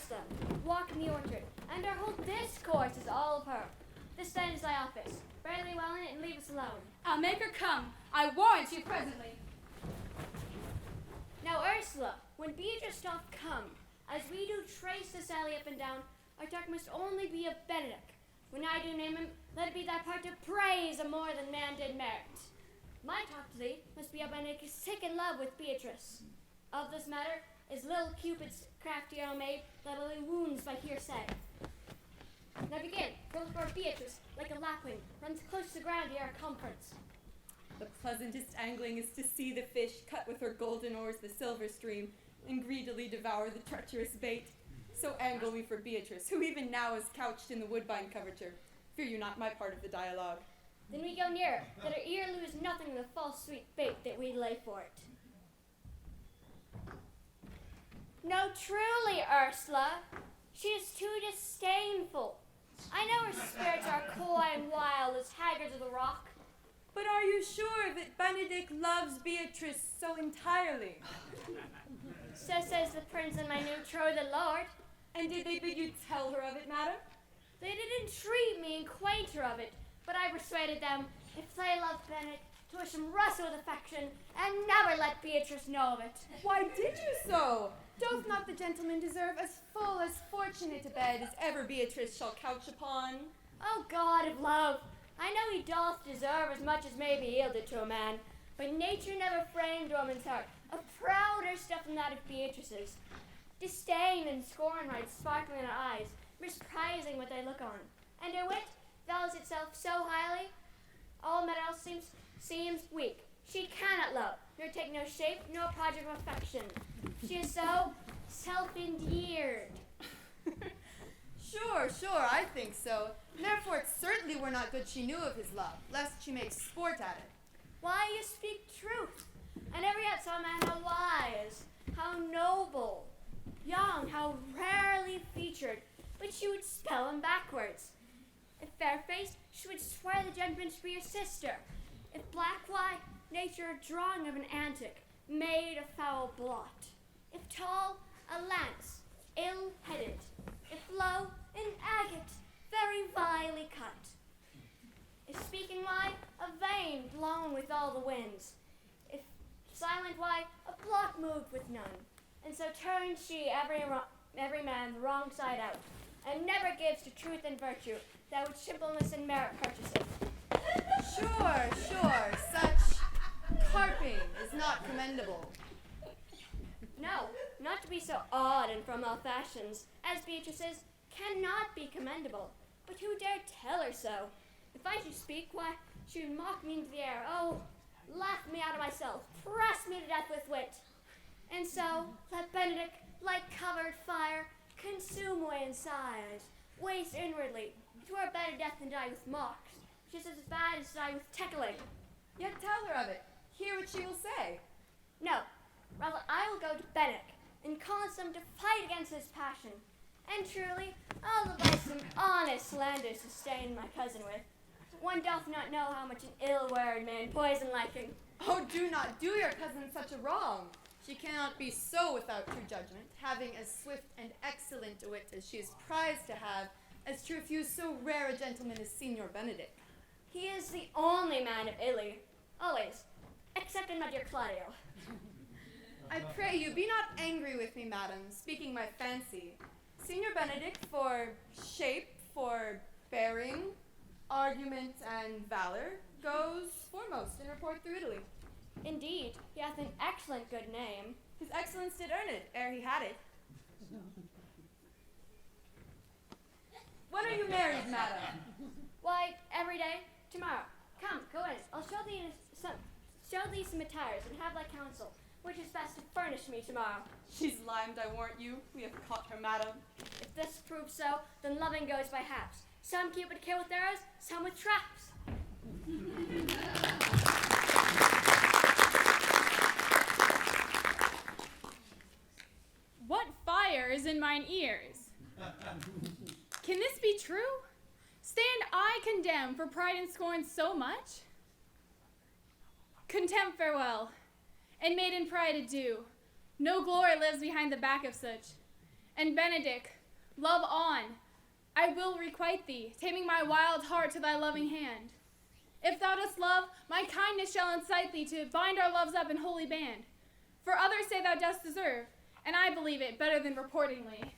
Ursula, walk in the orchard, and our whole discourse is all of her. This then is thy office. Bear thee well in it and leave us alone. I'll make her come. I warrant you presently. Now, Ursula, when Beatrice doth come, as we do trace this alley up and down, our talk must only be of Benedick. When I do name him, let it be thy part to praise him more than man did merit. My talk to thee must be how Benedick is sick in love with Beatrice. Of this matter is little Cupid's crafty old maid that only wounds by hearsay. Now begin, for look where Beatrice, like a lapwing, runs close to the ground to our conference. The pleasantest angling is to see the fish cut with her golden oars the silver stream, and greedily devour the treacherous bait. So angle we for Beatrice, who even now is couched in the woodbine coverture. Fear you not my part of the dialogue. Then we go nearer, that our ear lose nothing of the false sweet bait that we lay for it. No, truly, Ursula, she is too disdainful. I know her spirits are coy and wild as haggards of the rock. But are you sure that Benedick loves Beatrice so entirely? So says the prince and my new the lord. And did they bid you tell her of it, madam? They did entreat me and acquaint her of it, but I persuaded them, if they love Benedick, to wish him rustle with affection, and never let Beatrice know of it. Why did you so? Doth not the gentleman deserve as full as fortunate a bed as ever Beatrice shall couch upon? O God of love, I know he doth deserve as much as may be yielded to a man, but nature never framed a woman's heart a prouder stuff than that of Beatrice's. Disdain and scorn ride sparkling in her eyes, misprizing what they look on, and her wit values itself so highly, all that else seems weak. She cannot love, nor take no shape, nor project of affection. She is so self-endeared. Sure, I think so. Therefore it certainly were not good she knew of his love, lest she make sport at it. Why, you speak truth. I never yet saw a man how wise, how noble, young, how rarely featured, but she would spell him backwards. If fair-faced, she would swear the gentleman to be your sister. If black, why, nature a drawing of an antic, made a foul blot. If tall, a lance, ill-headed. If low, an agate, very vilely cut. If speaking, why, a vein blown with all the winds. If silent, why, a block moved with none. And so turns she every man the wrong side out, and never gives to truth and virtue that which simpleness and merit purchaseth. Sure, such carping is not commendable. No, not to be so odd and from all fashions, as Beatrice is, cannot be commendable. But who dare tell her so? If I should speak, why, she would mock me into the air, laugh me out of myself, press me to death with wit. And so, let Benedick, like covered fire, consume away in sighs, waste inwardly. It were a better death than die with mocks, just as bad as die with tickling. Yet tell her of it. Hear what she will say. No, rather I will go to Benedick, and cause him to fight against his passion. And truly, I'll devise some honest slander to sustain my cousin with. One doth not know how much an ill-word man poison liking. Oh, do not do your cousin such a wrong. She cannot be so without true judgment, having as swift and excellent a wit as she is prized to have, as to refuse so rare a gentleman as Signor Benedick. He is the only man of Italy, always, excepting my dear Claudio. I pray you, be not angry with me, madam, speaking my fancy. Signor Benedick, for shape, for bearing, argument, and valor, goes foremost in report through Italy. Indeed, he hath an excellent good name. His excellence did earn it, ere he had it. When are you married, madam? Why, every day, tomorrow. Come, go in. I'll show thee some attires, and have thy counsel, which is best to furnish me tomorrow. She's limed, I warrant you. We have caught her, madam. If this proves so, then loving goes by halves. Some Cupid kill with arrows, some with traps. What fire is in mine ears? Can this be true? Stand I condemned for pride and scorn so much? Contempt farewell, and maiden pride adieu. No glory lives behind the back of such. And Benedict, love on. I will requite thee, taming my wild heart to thy loving hand. If thou dost love, my kindness shall incite thee to bind our loves up in holy band. For others say thou dost deserve, and I believe it better than reportingly.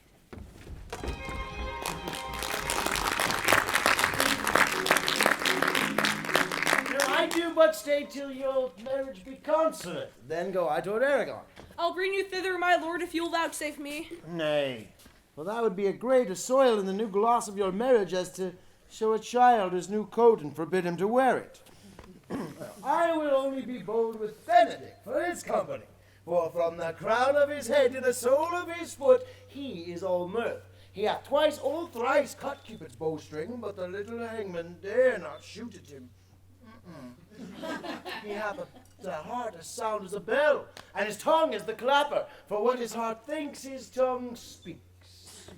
I do but stay till your marriage be consummate. Then go I toward Aragon. I'll bring you thither, my lord, if you'll vouchsafe me. Nay, for that would be a greater soil in the new gloss of your marriage as to show a child his new coat and forbid him to wear it. I will only be bold with Benedict for his company, for from the crown of his head to the sole of his foot he is all mirth. He hath twice or thrice cut Cupid's bowstring, but the little hangman dare not shoot at him. He hath a heart as sound as a bell, and his tongue as the clapper, for what his heart thinks his tongue speaks.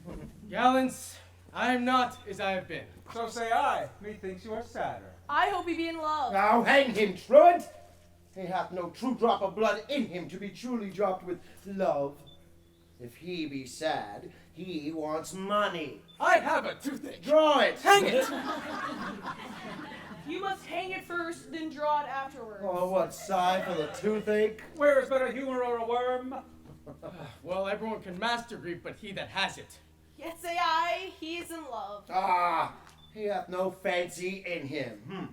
Gallants, I am not as I have been. So say I. Methinks you are sadder. I hope he be in love. Now hang him, truant! He hath no true drop of blood in him to be truly dropped with love. If he be sad, he wants money. I have a toothache. Draw it! Hang it! You must hang it first, then draw it afterwards. Oh, what sigh for the toothache? Where is better humor or a worm? Well, everyone can master grief, but he that has it. Yet say I, he is in love. Ah, he hath no fancy in him.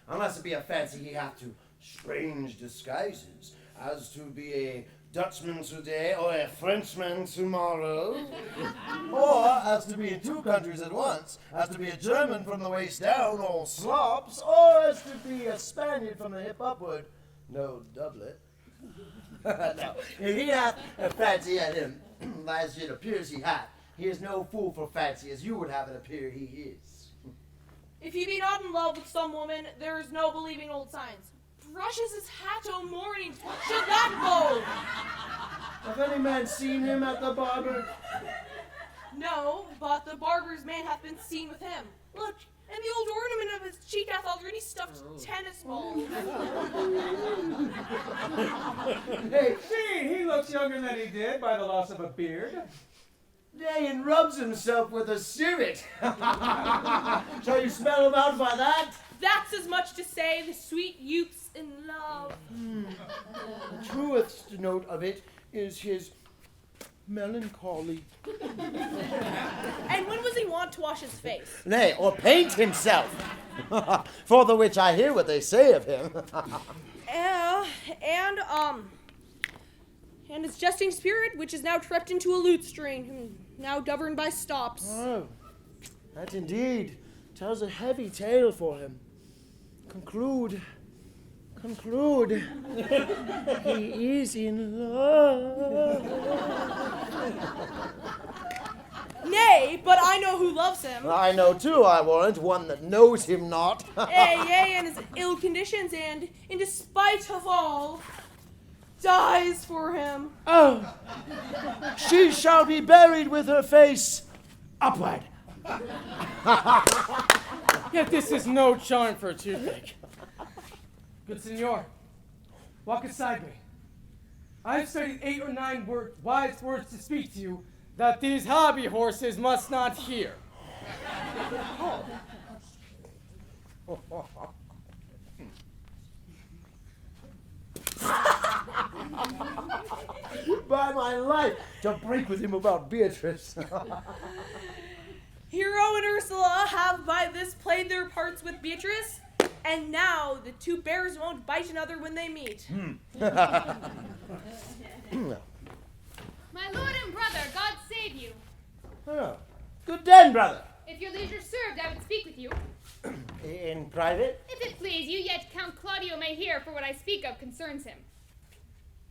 Unless it be a fancy he hath to strange disguises, as to be a Dutchman today or a Frenchman tomorrow, or as to be in two countries at once, as to be a German from the waist down, all slops, or as to be a Spaniard from the hip upward, no doublet. No, if he hath a fancy at him, as it appears he hath, he is no fool for fancy, as you would have it appear he is. If he be not in love with some woman, there is no believing old signs. Brushes his hat o' mornings, what should that go? Hath any man seen him at the barber? No, but the barber's man hath been seen with him. Look, and the old ornament of his cheek hath already stuffed tennis balls. Hey, See, he looks younger than he did by the loss of a beard. nay, and rubs himself with a civet. Shall you smell him out by that? That's as much to say the sweet youth's in love. The truest note of it is his melancholy. And when was he wont to wash his face? Nay, or paint himself. For the which I hear what they say of him. And his jesting spirit, which is now crept into a lute string, now governed by stops. Oh, that indeed tells a heavy tale for him. Conclude. He is in love. Nay, but I know who loves him. I know too, I warrant, one that knows him not. Yea, and his ill conditions, and in despite of all, dies for him. Oh, she shall be buried with her face upward. Yet this is no charm for a toothache. Good senor, walk aside me. I have studied 8 or 9 wise words to speak to you that these hobby horses must not hear. By my life, to break with him about Beatrice. Hero and Ursula have by this played their parts with Beatrice, and now the two bears won't bite another when they meet. My lord and brother, God save you. Oh, good den, brother. If your leisure served, I would speak with you. In private? If it please you, yet Count Claudio may hear, for what I speak of concerns him.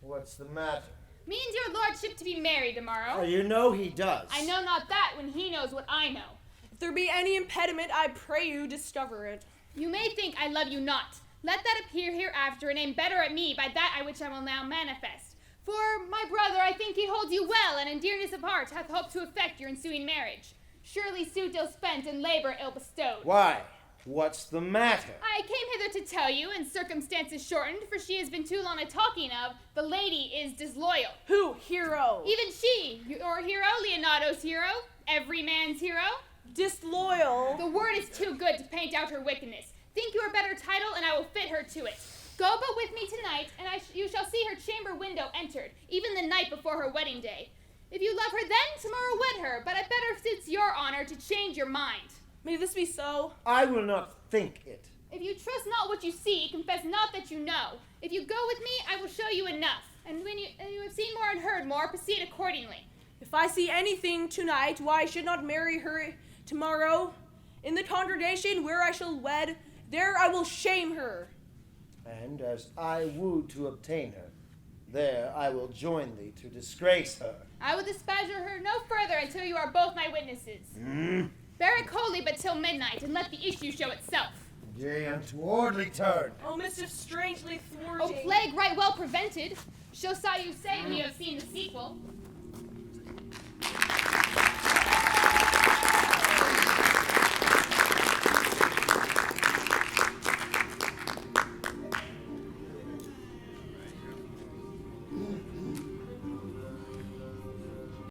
What's the matter? Means your lordship to be married tomorrow. Oh, you know he does. I know not that when he knows what I know. If there be any impediment, I pray you discover it. You may think I love you not. Let that appear hereafter, and aim better at me by that which I will now manifest. For my brother, I think he holds you well, and in dearness of heart hath hoped to effect your ensuing marriage. Surely suit ill spent and labor ill bestowed. Why? What's the matter? I came hither to tell you, in circumstances shortened, for she has been too long a talking of, the lady is disloyal. Who? Hero. Even she, your hero Leonardo Plato's hero, every man's hero. Disloyal. The word is too good to paint out her wickedness. Think you a better title, and I will fit her to it. Go but with me tonight, and you shall see her chamber window entered, even the night before her wedding day. If you love her then, tomorrow wed her, but it better fits your honor to change your mind. May this be so? I will not think it. If you trust not what you see, confess not that you know. If you go with me, I will show you enough. And when you have seen more and heard more, proceed accordingly. If I see anything tonight, why I should not marry her tomorrow? In the congregation where I shall wed, there I will shame her. And as I woo to obtain her, there I will join thee to disgrace her. I will dispatch her no further until you are both my witnesses. Bear it coldly but till midnight, and let the issue show itself. Yea, untowardly turn. O mischief strangely O thwarting. plague right well prevented. So saw you say when you have seen the sequel.